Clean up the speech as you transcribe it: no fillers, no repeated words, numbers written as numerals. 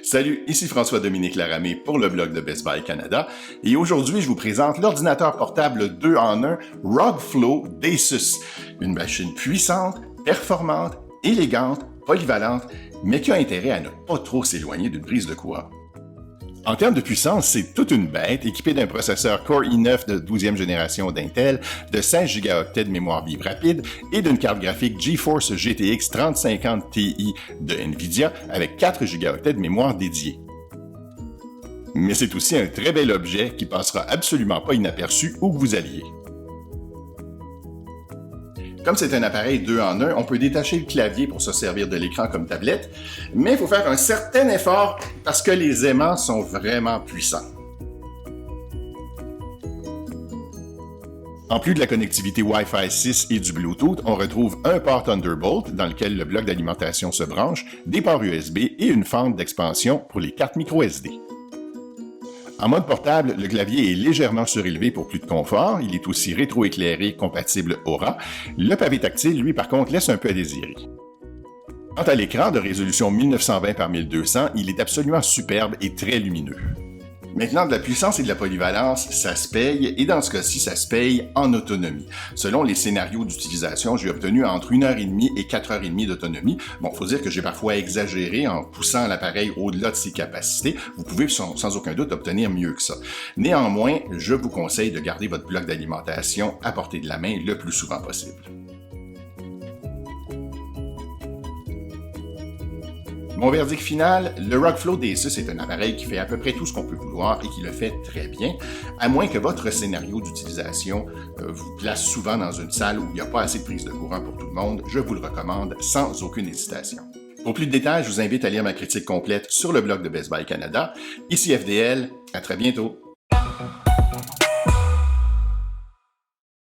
Salut, ici François-Dominique Laramé pour le blog de Best Buy Canada et aujourd'hui je vous présente l'ordinateur portable 2 en 1 ROG Flow d'Asus, une machine puissante, performante, élégante, polyvalente, mais qui a intérêt à ne pas trop s'éloigner d'une prise de courant. En termes de puissance, c'est toute une bête, équipée d'un processeur Core i9 de 12e génération d'Intel, de 16 Go de mémoire vive rapide et d'une carte graphique GeForce GTX 3050 Ti de Nvidia avec 4 Go de mémoire dédiée. Mais c'est aussi un très bel objet qui passera absolument pas inaperçu où que vous alliez. Comme c'est un appareil 2 en 1, on peut détacher le clavier pour se servir de l'écran comme tablette, mais il faut faire un certain effort parce que les aimants sont vraiment puissants. En plus de la connectivité Wi-Fi 6 et du Bluetooth, on retrouve un port Thunderbolt dans lequel le bloc d'alimentation se branche, des ports USB et une fente d'expansion pour les cartes micro-SD. En mode portable, le clavier est légèrement surélevé pour plus de confort. Il est aussi rétroéclairé compatible Aura. Le pavé tactile, lui, par contre, laisse un peu à désirer. Quant à l'écran de résolution 1920 par 1200, il est absolument superbe et très lumineux. Maintenant, de la puissance et de la polyvalence, ça se paye, et dans ce cas-ci, ça se paye en autonomie. Selon les scénarios d'utilisation, j'ai obtenu entre 1h30 et 4h30 d'autonomie. Bon, faut dire que j'ai parfois exagéré en poussant l'appareil au-delà de ses capacités. Vous pouvez sans aucun doute obtenir mieux que ça. Néanmoins, je vous conseille de garder votre bloc d'alimentation à portée de la main le plus souvent possible. Mon verdict final, le ROG Flow d'Asus est un appareil qui fait à peu près tout ce qu'on peut vouloir et qui le fait très bien, à moins que votre scénario d'utilisation vous place souvent dans une salle où il n'y a pas assez de prise de courant pour tout le monde. Je vous le recommande sans aucune hésitation. Pour plus de détails, je vous invite à lire ma critique complète sur le blog de Best Buy Canada. Ici FDL, à très bientôt!